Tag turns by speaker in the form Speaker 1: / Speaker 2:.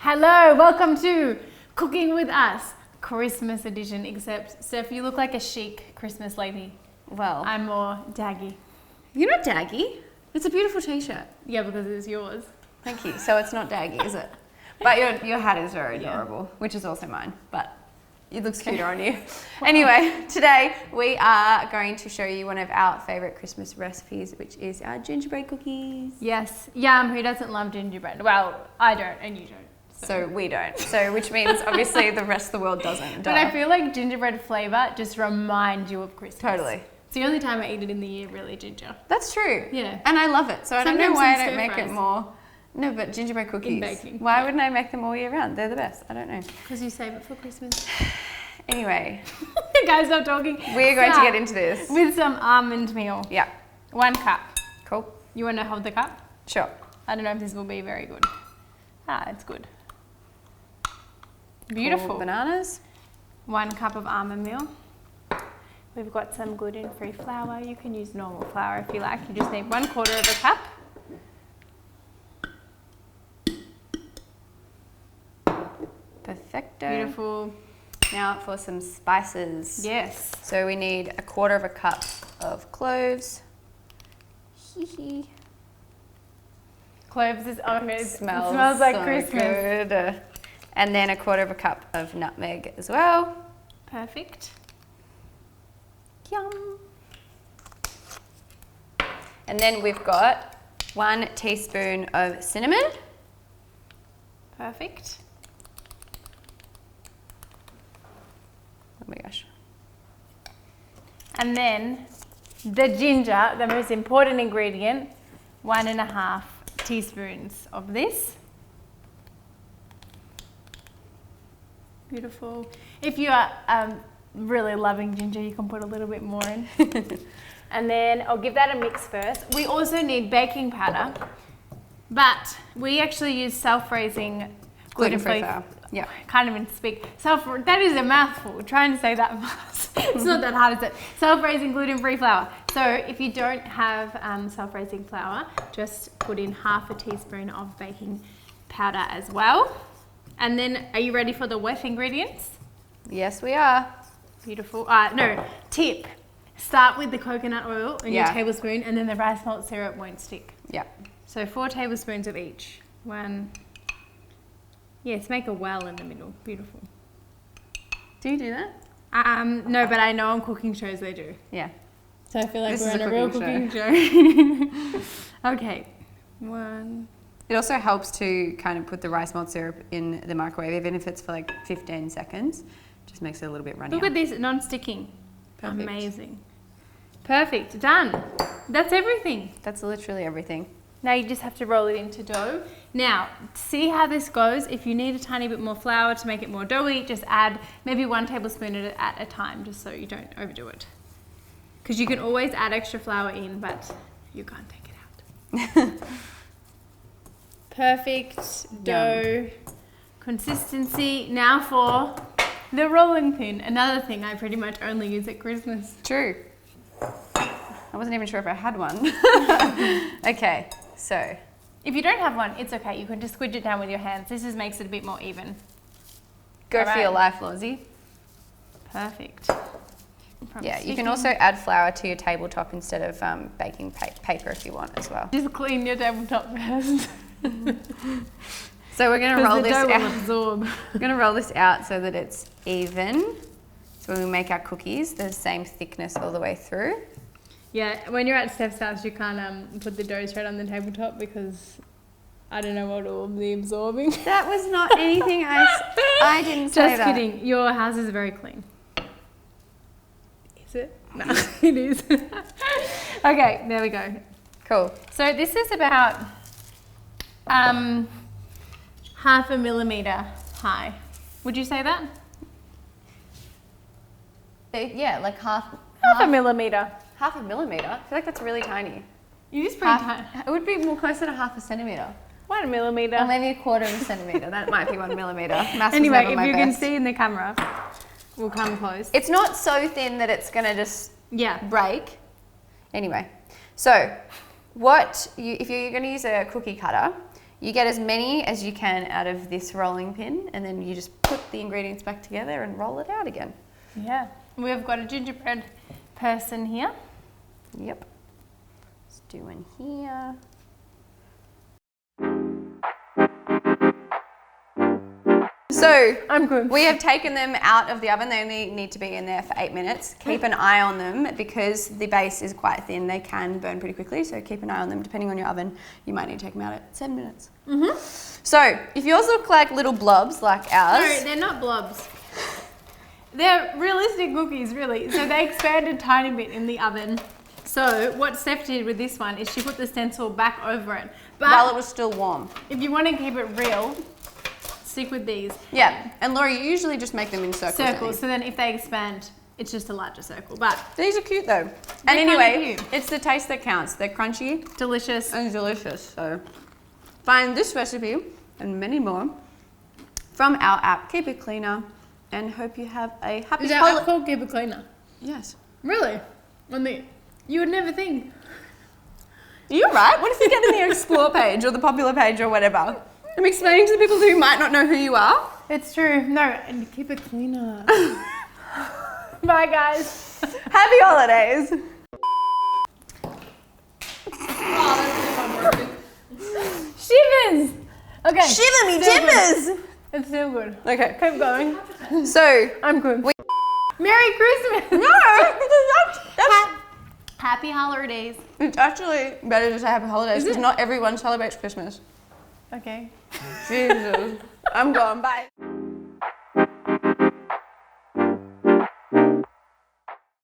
Speaker 1: Hello, welcome to Cooking with Us, Christmas edition, except Steph, you look like a chic Christmas lady.
Speaker 2: Well,
Speaker 1: I'm more daggy.
Speaker 2: You're not daggy. It's a beautiful t-shirt.
Speaker 1: Yeah, because it's yours.
Speaker 2: Thank you. So it's not daggy, is it? But your hat is very adorable, which is also mine, but it looks cuter on you. Anyway, today we are going to show you one of our favourite Christmas recipes, which is our gingerbread cookies.
Speaker 1: Yes. Who doesn't love gingerbread? Well, I don't and you don't.
Speaker 2: So we don't. So which means obviously the rest of the world doesn't.
Speaker 1: But I feel like gingerbread flavour just reminds you of Christmas.
Speaker 2: Totally.
Speaker 1: It's the only time I eat it in the year, really, ginger.
Speaker 2: That's true.
Speaker 1: Yeah.
Speaker 2: And I love it. So I don't know
Speaker 1: Sometimes
Speaker 2: why
Speaker 1: some
Speaker 2: I don't make
Speaker 1: stir
Speaker 2: it
Speaker 1: fries.
Speaker 2: more. No, but gingerbread cookies.
Speaker 1: In baking.
Speaker 2: Why wouldn't I make them all year round? They're the best. I don't know.
Speaker 1: Because you save it for Christmas.
Speaker 2: Anyway.
Speaker 1: Guys, stop talking.
Speaker 2: We're going to get into this.
Speaker 1: With some almond meal.
Speaker 2: Yeah.
Speaker 1: 1 cup.
Speaker 2: Cool.
Speaker 1: You want to hold the cup?
Speaker 2: Sure.
Speaker 1: I don't know if this will be very good. It's good. Beautiful.
Speaker 2: Cool. Bananas.
Speaker 1: 1 cup of almond meal. We've got some gluten-free flour. You can use normal flour if you like. You just need 1/4 of a cup.
Speaker 2: Perfecto.
Speaker 1: Beautiful.
Speaker 2: Now for some spices.
Speaker 1: Yes.
Speaker 2: So we need 1/4 of a cup of cloves.
Speaker 1: Cloves is it
Speaker 2: Smells
Speaker 1: like
Speaker 2: so
Speaker 1: Christmas.
Speaker 2: good. And then 1/4 of a cup of nutmeg as well.
Speaker 1: Perfect.
Speaker 2: Yum. And then we've got 1 teaspoon of cinnamon.
Speaker 1: Perfect.
Speaker 2: Oh my gosh.
Speaker 1: And then the ginger, the most important ingredient, 1.5 teaspoons of this. Beautiful. If you are really loving ginger, you can put a little bit more in. And then I'll give that a mix first. We also need baking powder, but we actually use self-raising gluten-free
Speaker 2: flour. Yeah.
Speaker 1: Can't even speak. That is a mouthful. Trying to say that fast. It's not that hard, is it? Self-raising gluten-free flour. So if you don't have self-raising flour, just put in 1/2 teaspoon of baking powder as well. And then, are you ready for the wet ingredients?
Speaker 2: Yes, we are.
Speaker 1: Beautiful. No, tip. Start with the coconut oil in your tablespoon, and then the rice malt syrup won't stick.
Speaker 2: Yeah.
Speaker 1: So 4 tablespoons of each. 1. Yes, make a well in the middle. Beautiful.
Speaker 2: Do you do that?
Speaker 1: No, but I know on cooking shows they do.
Speaker 2: Yeah.
Speaker 1: So I feel like
Speaker 2: This
Speaker 1: we're
Speaker 2: is
Speaker 1: on
Speaker 2: a
Speaker 1: a real
Speaker 2: cooking
Speaker 1: cooking show. Okay. 1.
Speaker 2: It also helps to kind of put the rice malt syrup in the microwave, even if it's for like 15 seconds. Just makes it a little bit runnier.
Speaker 1: Look at this, non-sticking.
Speaker 2: Perfect.
Speaker 1: Amazing. Perfect, done. That's everything.
Speaker 2: That's literally everything.
Speaker 1: Now you just have to roll it into dough. Now, see how this goes. If you need a tiny bit more flour to make it more doughy, just add maybe 1 tablespoon at a time, just so you don't overdo it. Because you can always add extra flour in, but you can't take it out. Perfect dough consistency. Now for the rolling pin. Another thing I pretty much only use at Christmas.
Speaker 2: True. I wasn't even sure if I had one. Okay, so.
Speaker 1: If you don't have one, it's okay. You can just squidge it down with your hands. This just makes it a bit more even.
Speaker 2: Go
Speaker 1: All
Speaker 2: for
Speaker 1: right.
Speaker 2: your life, Lozzie.
Speaker 1: Perfect.
Speaker 2: Yeah, you can also add flour to your tabletop instead of baking paper if you want as well.
Speaker 1: Just clean your tabletop first.
Speaker 2: So we're going to roll this
Speaker 1: dough will
Speaker 2: out.
Speaker 1: absorb.
Speaker 2: We're going to roll this out so that it's even. So when we make our cookies, they're the same thickness all the way through.
Speaker 1: Yeah, when you're at Steph's house, you can't put the dough straight on the tabletop because I don't know what it will be absorbing.
Speaker 2: That was not anything I didn't say
Speaker 1: Just
Speaker 2: that.
Speaker 1: kidding. Your house is very clean. Is it? No, it is. Okay, there we go.
Speaker 2: Cool.
Speaker 1: So this is about 0.5 millimeter high. Would you say that?
Speaker 2: Yeah, like half
Speaker 1: a millimeter.
Speaker 2: 0.5 millimeter. I feel like that's really tiny.
Speaker 1: You just pretty tiny.
Speaker 2: It would be more closer to 0.5 centimeter.
Speaker 1: 1 millimeter.
Speaker 2: Or maybe 1/4 centimeter. That might be 1 millimeter. Maths was
Speaker 1: Anyway,
Speaker 2: never
Speaker 1: if
Speaker 2: my
Speaker 1: you can
Speaker 2: best.
Speaker 1: see in the camera, we'll come close.
Speaker 2: It's not so thin that it's gonna just
Speaker 1: Yeah.
Speaker 2: break. Anyway, so if you're gonna use a cookie cutter, You get as many as you can out of this rolling pin, and then you just put the ingredients back together and roll it out again.
Speaker 1: Yeah. We've got a gingerbread person here.
Speaker 2: Yep. Let's do one here. So
Speaker 1: I'm good.
Speaker 2: we have taken them out of the oven. They only need to be in there for 8 minutes. Keep an eye on them because the base is quite thin. They can burn pretty quickly, so keep an eye on them. Depending on your oven, you might need to take them out at 7 minutes. So if yours look like little blobs like ours.
Speaker 1: No, they're not blobs. They're realistic cookies, really. So they expand a tiny bit in the oven. So what Steph did with this one is she put the stencil back over it. But
Speaker 2: while it was still warm.
Speaker 1: if you want to keep it real, stick with these.
Speaker 2: Yeah, and Laura, you usually just make them in circles.
Speaker 1: Circles, so then if they expand, it's just a larger circle. But
Speaker 2: these are cute though.
Speaker 1: They're
Speaker 2: And anyway,
Speaker 1: kinda cute.
Speaker 2: it's the taste that counts. They're crunchy
Speaker 1: delicious.
Speaker 2: and delicious. So find this recipe and many more from our app, Keep It Cleaner, and hope you have a happy
Speaker 1: Is that called Keep It Cleaner?
Speaker 2: Yes.
Speaker 1: Really? You would never think.
Speaker 2: You're right. What if you get in the Explore page or the Popular page or whatever? I'm explaining to the people who might not know who you are.
Speaker 1: It's true. No, and keep it cleaner. Bye, guys.
Speaker 2: Happy holidays.
Speaker 1: Shivers. Okay.
Speaker 2: Shiver me
Speaker 1: still
Speaker 2: timbers.
Speaker 1: good. It's still good.
Speaker 2: Okay.
Speaker 1: Keep going.
Speaker 2: So
Speaker 1: I'm good. Merry Christmas.
Speaker 2: no, that's
Speaker 1: Happy holidays.
Speaker 2: it's actually better to say happy holidays because not everyone celebrates Christmas.
Speaker 1: Okay.
Speaker 2: Jesus. I'm gone. Bye.